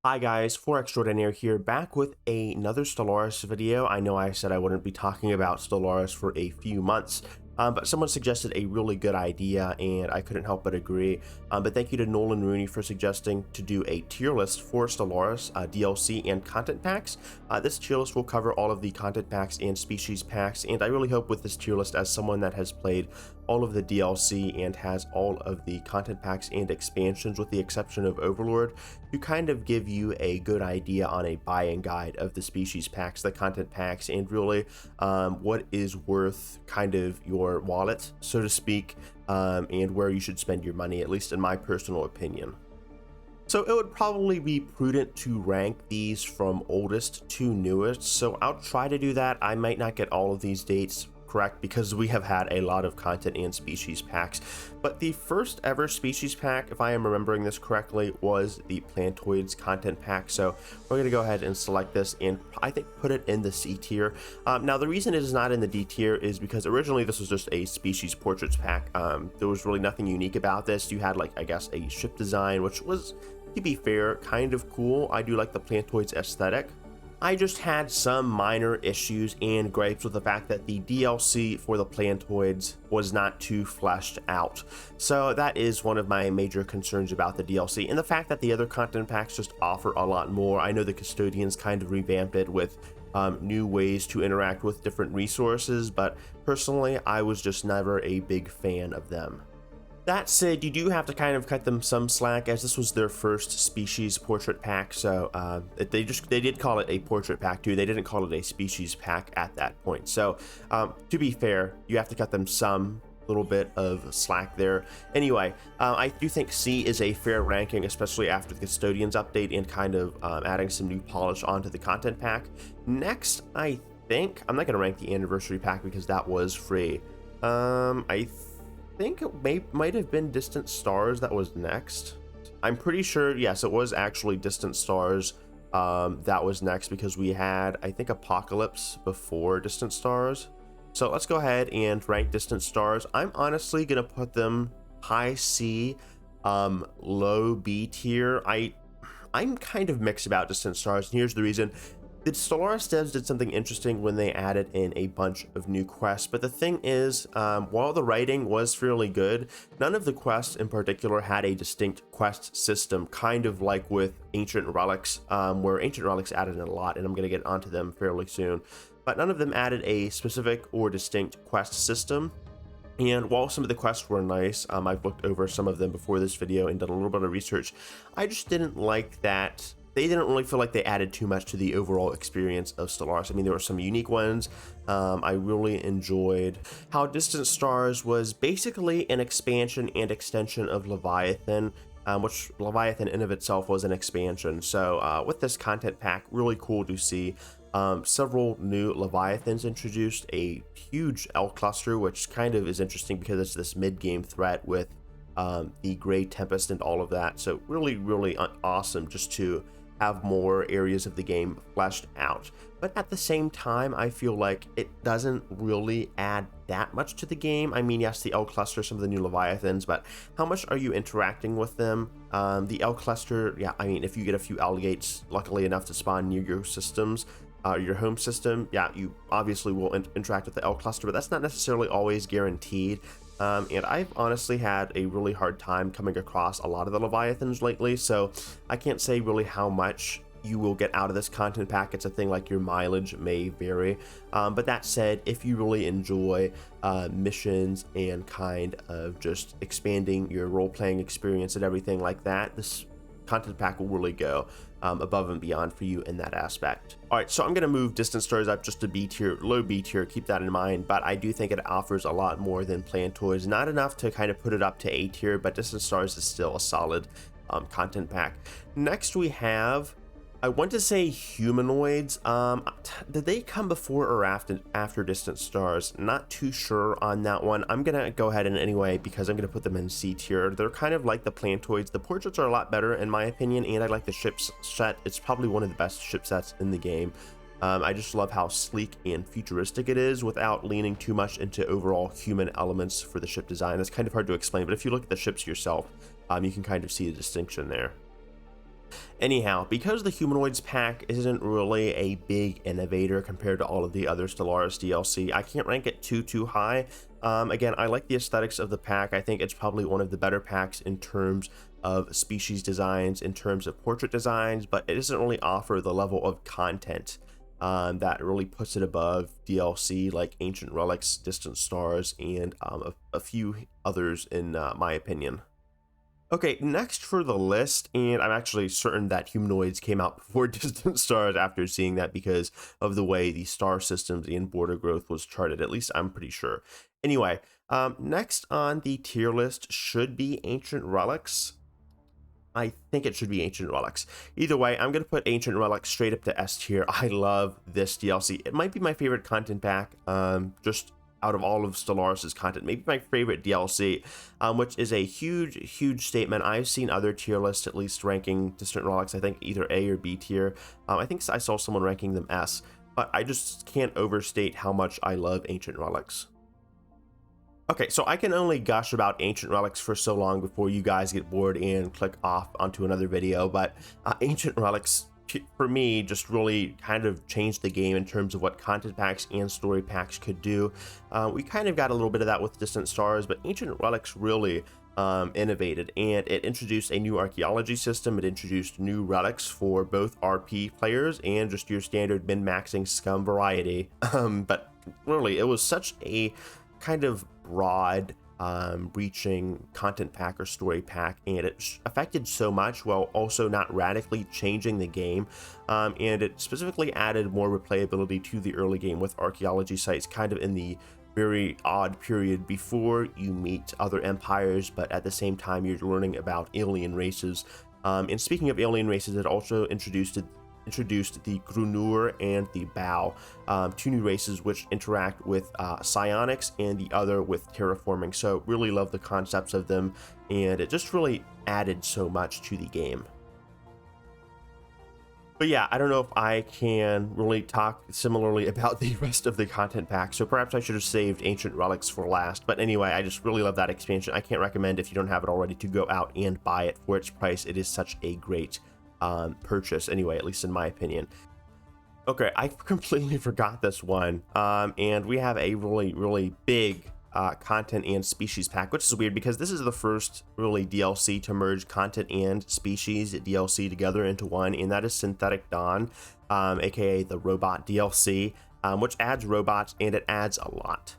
Hi guys, 4 Extraordinaire here, back with another Stellaris video. I know I said I wouldn't be talking about Stellaris for a few months, but someone suggested a really good idea and I couldn't help but agree. But thank you to Nolan Rooney for suggesting to do a tier list for Stellaris, DLC and content packs. This tier list will cover all of the content packs and species packs, and I really hope with this tier list, as someone that has played all of the DLC and has all of the content packs and expansions with the exception of Overlord, to kind of give you a good idea on a buying guide of the species packs, the content packs, and really what is worth kind of your wallet, so to speak, and where you should spend your money, at least in my personal opinion. So it would probably be prudent to rank these from oldest to newest, so I'll try to do that. I might not get all of these dates correct because we have had a lot of content and species packs, but the first ever species pack, if I am remembering this correctly, was the Plantoids content pack. So we're going to go ahead and select this and I think put it in the C tier. Now the reason it is not in the D tier is because originally this was just a species portraits pack. There was really nothing unique about this. You had, like, I guess a ship design, which was, to be fair, kind of cool. I do like the Plantoids aesthetic. I just had some minor issues and gripes with the fact that the DLC for the Plantoids was not too fleshed out. So that is one of my major concerns about the DLC, and the fact that the other content packs just offer a lot more. I know the Custodians kind of revamped it with new ways to interact with different resources, but personally I was just never a big fan of them. That said, you do have to kind of cut them some slack, as this was their first species portrait pack, so they did call it a portrait pack too. They didn't call it a species pack at that point. So to be fair, you have to cut them some little bit of slack there. Anyway, I do think C is a fair ranking, especially after the Custodians update and kind of adding some new polish onto the content pack. Next, I think I'm not going to rank the anniversary pack because that was free. I think it might have been Distant Stars that was next. I'm pretty sure, yes, it was actually Distant Stars that was next, because we had, I think, Apocalypse before Distant Stars. So let's go ahead and rank Distant Stars. I'm honestly gonna put them high C, low B tier. I'm kind of mixed about Distant Stars, and here's the reason. The Stellaris devs did something interesting when they added in a bunch of new quests, but the thing is, while the writing was fairly good, none of the quests in particular had a distinct quest system, kind of like with Ancient Relics, where Ancient Relics added in a lot, and I'm going to get onto them fairly soon, but none of them added a specific or distinct quest system. And while some of the quests were nice, I've looked over some of them before this video and done a little bit of research, I just didn't like that. They didn't really feel like they added too much to the overall experience of Stellaris. I mean, there were some unique ones. I really enjoyed how Distant Stars was basically an expansion and extension of Leviathan, which Leviathan in of itself was an expansion. So with this content pack, really cool to see several new Leviathans introduced, a huge L cluster, which kind of is interesting because it's this mid-game threat with the Grey Tempest and all of that. So really awesome just to have more areas of the game fleshed out. But at the same time, I feel like it doesn't really add that much to the game. I mean, yes, the L cluster, some of the new Leviathans, but how much are you interacting with them? The L cluster, yeah, I mean, if you get a few Alligates, luckily enough to spawn near your systems, your home system, yeah, you obviously will interact with the L cluster, but that's not necessarily always guaranteed. And I've honestly had a really hard time coming across a lot of the Leviathans lately, so I can't say really how much you will get out of this content pack. It's a thing like your mileage may vary, but that said, if you really enjoy missions and kind of just expanding your role-playing experience and everything like that, this content pack will really go above and beyond for you in that aspect. All right, so I'm going to move Distant Stars up just to B tier, low B tier, keep that in mind, but I do think it offers a lot more than Plantoids. Not enough to kind of put it up to A tier, but Distant Stars is still a solid content pack. Next we have, I want to say Humanoids. Did they come before or after Distant Stars? Not too sure on that one. I'm gonna go ahead and anyway, because I'm gonna put them in C tier. They're kind of like the Plantoids. The portraits are a lot better in my opinion, and I like the ship set. It's probably one of the best ship sets in the game. I just love how sleek and futuristic it is without leaning too much into overall human elements for the ship design. It's kind of hard to explain, but if you look at the ships yourself, you can kind of see the distinction there. Anyhow, because the Humanoids pack isn't really a big innovator compared to all of the other Stellaris DLC, I can't rank it too high. Again, I like the aesthetics of the pack. I think it's probably one of the better packs in terms of species designs, in terms of portrait designs, but it doesn't really offer the level of content that really puts it above DLC like Ancient Relics, Distant Stars, and a few others in my opinion. Okay, next for the list, and I'm actually certain that Humanoids came out before Distant Stars after seeing that because of the way the star systems and border growth was charted. At least I'm pretty sure. Anyway, next on the tier list should be Ancient Relics. I think it should be Ancient Relics. Either way, I'm going to put Ancient Relics straight up to S tier. I love this DLC. It might be my favorite content pack, just out of all of Stellaris' content, maybe my favorite DLC, which is a huge statement. I've seen other tier lists at least ranking Distant Relics, I think either A or B tier. I think I saw someone ranking them S, but I just can't overstate how much I love Ancient Relics. Okay, so I can only gush about Ancient Relics for so long before you guys get bored and click off onto another video, but Ancient Relics, for me, just really kind of changed the game in terms of what content packs and story packs could do. We kind of got a little bit of that with Distant Stars, but Ancient Relics really innovated, and it introduced a new archaeology system. It introduced new relics for both RP players and just your standard min-maxing scum variety. But really, it was such a kind of broad reaching content pack or story pack, and it affected so much while also not radically changing the game, and it specifically added more replayability to the early game with archaeology sites kind of in the very odd period before you meet other empires, but at the same time you're learning about alien races. And speaking of alien races, it also introduced the Grunur and the Bow, two new races which interact with psionics and the other with terraforming. So really love the concepts of them, and it just really added so much to the game. But yeah, I don't know if I can really talk similarly about the rest of the content pack, so perhaps I should have saved Ancient Relics for last. But anyway, I just really love that expansion. I can't recommend, if you don't have it already, to go out and buy it for its price. It is such a great purchase anyway, at least in my opinion. Okay, I completely forgot this one, and we have a really big content and species pack, which is weird because this is the first really DLC to merge content and species DLC together into one, and that is Synthetic Dawn, aka the robot DLC, which adds robots, and it adds a lot.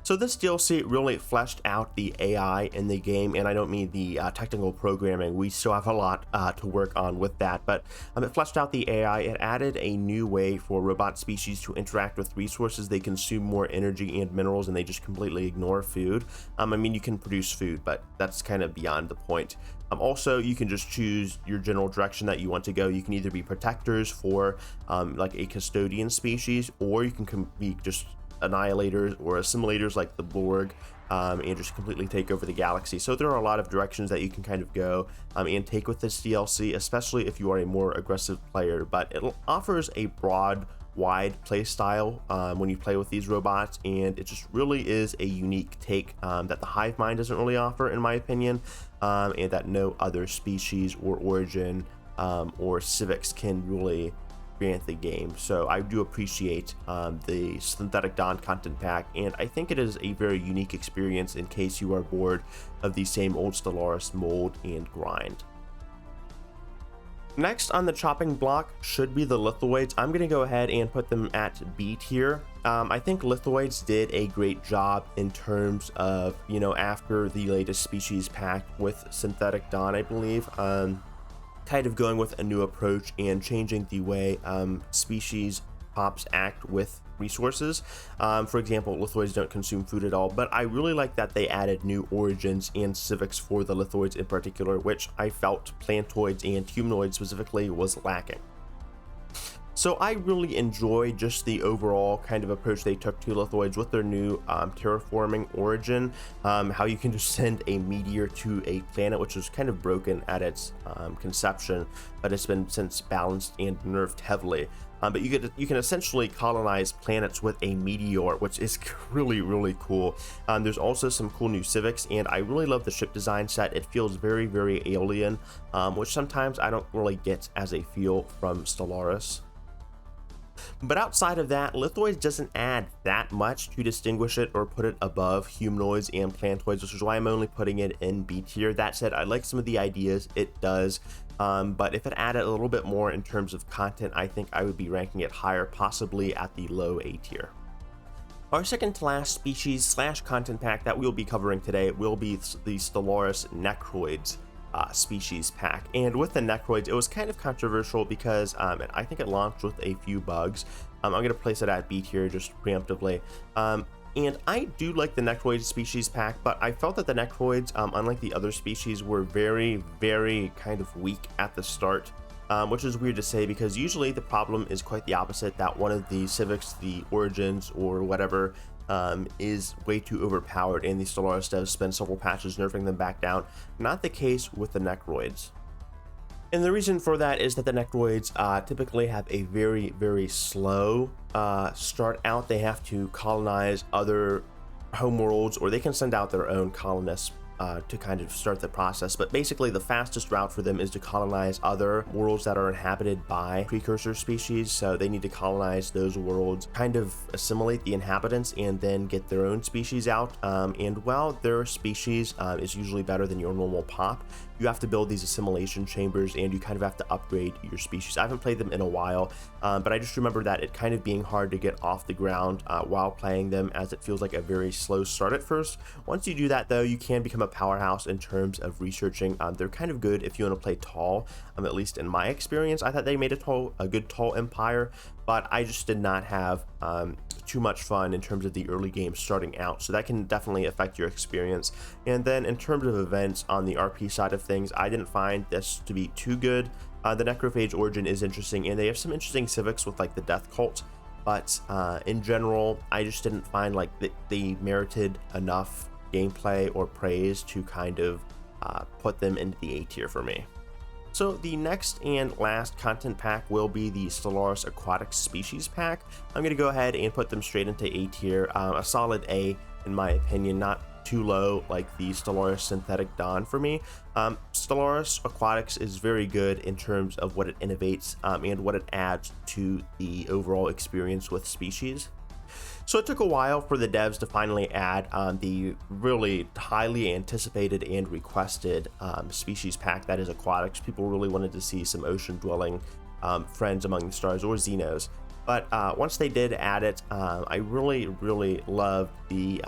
So this DLC really fleshed out the AI in the game, and I don't mean the technical programming. We still have a lot to work on with that, but it fleshed out the AI. It added a new way for robot species to interact with resources. They consume more energy and minerals, and they just completely ignore food. I mean, you can produce food, but that's kind of beyond the point. Also, you can just choose your general direction that you want to go. You can either be protectors for like a custodian species, or you can be just annihilators or assimilators like the Borg, and just completely take over the galaxy. So there are a lot of directions that you can kind of go and take with this DLC, especially if you are a more aggressive player. But it offers a broad, wide play style when you play with these robots, and it just really is a unique take that the Hive Mind doesn't really offer, in my opinion, and that no other species or origin or civics can really grant the game. So I do appreciate the Synthetic Dawn content pack, and I think it is a very unique experience in case you are bored of the same old Stellaris mold and grind. Next on the chopping block should be the Lithoids. I'm going to go ahead and put them at B tier. I think Lithoids did a great job in terms of, you know, after the latest species pack with Synthetic Dawn, I believe, kind of going with a new approach and changing the way species pops act with resources. For example, Lithoids don't consume food at all, but I really like that they added new origins and civics for the Lithoids in particular, which I felt Plantoids and Humanoids specifically was lacking. So I really enjoy just the overall kind of approach they took to lithoids with their new terraforming origin, how you can just send a meteor to a planet, which was kind of broken at its conception, but it's been since balanced and nerfed heavily. But you can essentially colonize planets with a meteor, which is really cool. There's also some cool new civics, and I really love the ship design set. It feels very alien, which sometimes I don't really get as a feel from Stellaris. But outside of that, lithoids doesn't add that much to distinguish it or put it above humanoids and plantoids, which is why I'm only putting it in B tier. That said, I like some of the ideas it does, but if it added a little bit more in terms of content, I think I would be ranking it higher, possibly at the low A tier. Our second to last species / content pack that we'll be covering today will be the Stellaris Necroids species pack. And with the Necroids, it was kind of controversial because I think it launched with a few bugs. I'm going to place it at B tier just preemptively. And I do like the Necroid species pack, but I felt that the Necroids, unlike the other species, were very kind of weak at the start, which is weird to say because usually the problem is quite the opposite, that one of the civics, the origins or whatever, is way too overpowered, and the Stellaris devs spend several patches nerfing them back down. Not the case with the Necroids. And the reason for that is that the Necroids typically have a very slow start out. They have to colonize other homeworlds, or they can send out their own colonists to kind of start the process. But basically the fastest route for them is to colonize other worlds that are inhabited by precursor species. So they need to colonize those worlds, kind of assimilate the inhabitants, and then get their own species out. And while their species is usually better than your normal pop, you have to build these assimilation chambers, and you kind of have to upgrade your species. I haven't played them in a while, but I just remember that it kind of being hard to get off the ground while playing them, as it feels like a very slow start at first. Once you do that though, you can become a powerhouse in terms of researching. They're kind of good if you want to play tall, at least in my experience. I thought they made a good tall empire, but I just did not have too much fun in terms of the early game starting out, so that can definitely affect your experience. And then in terms of events on the RP side of things, I didn't find this to be too good. The Necrophage origin is interesting, and they have some interesting civics with like the death cult, but in general I just didn't find like they merited enough gameplay or praise to kind of put them into the A tier for me. So the next and last content pack will be the Stellaris Aquatic Species pack. I'm going to go ahead and put them straight into A tier, a solid A in my opinion, not too low like the Stellaris Synthetic Dawn for me. Stellaris Aquatics is very good in terms of what it innovates and what it adds to the overall experience with species. So it took a while for the devs to finally add the really highly anticipated and requested species pack that is aquatics. People really wanted to see some ocean dwelling friends among the stars, or Xenos. But once they did add it, I really loved the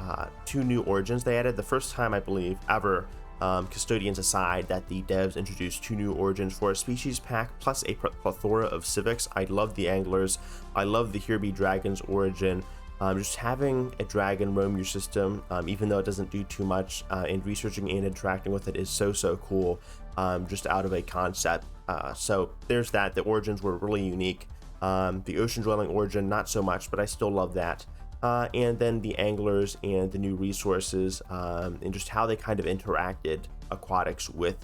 2 new origins they added. The first time, I believe, ever, custodians aside, that the devs introduced 2 new origins for a species pack, plus a plethora of civics. I love the anglers. I love the Here Be Dragons origin. Just having a dragon roam your system, even though it doesn't do too much, and researching and interacting with it is so cool, just out of a concept. So there's that. The origins were really unique. The ocean dwelling origin, not so much, but I still love that. And then the anglers and the new resources, and just how they kind of interacted aquatics with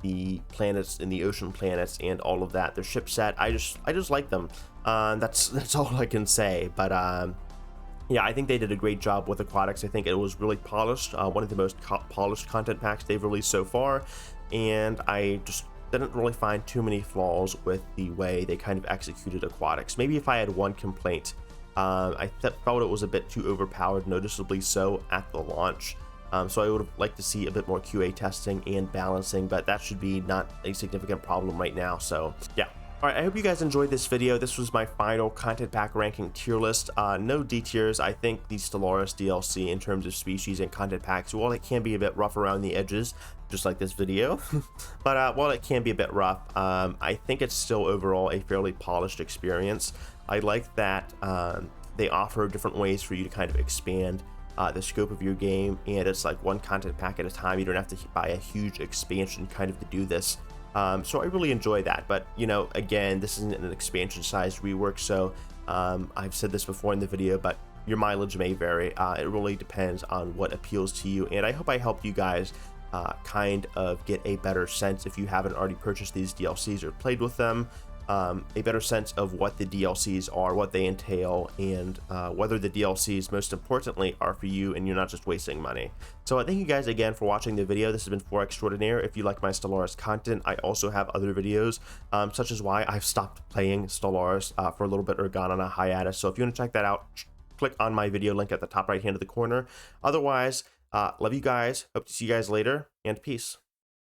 the planets and the ocean planets and all of that. Their ship set, I just like them. That's all I can say. But yeah, I think they did a great job with aquatics. I think it was really polished, one of the most polished content packs they've released so far, and I just didn't really find too many flaws with the way they kind of executed aquatics. Maybe if I had one complaint, I felt it was a bit too overpowered, noticeably so at the launch. So I would have liked to see a bit more QA testing and balancing, but that should be not a significant problem right now. So yeah. Alright, I hope you guys enjoyed this video. This was my final content pack ranking tier list. No D tiers. I think the Stellaris DLC in terms of species and content packs, while it can be a bit rough around the edges, just like this video, but while it can be a bit rough, I think it's still overall a fairly polished experience. I like that they offer different ways for you to kind of expand the scope of your game, and it's like one content pack at a time. You don't have to buy a huge expansion kind of to do this. So I really enjoy that. But, you know, again, this isn't an expansion-sized rework, so I've said this before in the video, but your mileage may vary. It really depends on what appeals to you, and I hope I helped you guys kind of get a better sense, if you haven't already purchased these DLCs or played with them, a better sense of what the DLCs are, what they entail, and whether the DLCs, most importantly, are for you and you're not just wasting money. So thank you guys again for watching the video. This has been 4 Extraordinaire. If you like my Stellaris content, I also have other videos, such as why I've stopped playing Stellaris for a little bit or gone on a hiatus. So if you want to check that out, click on my video link at the top right hand of the corner. Otherwise, love you guys. Hope to see you guys later, and peace.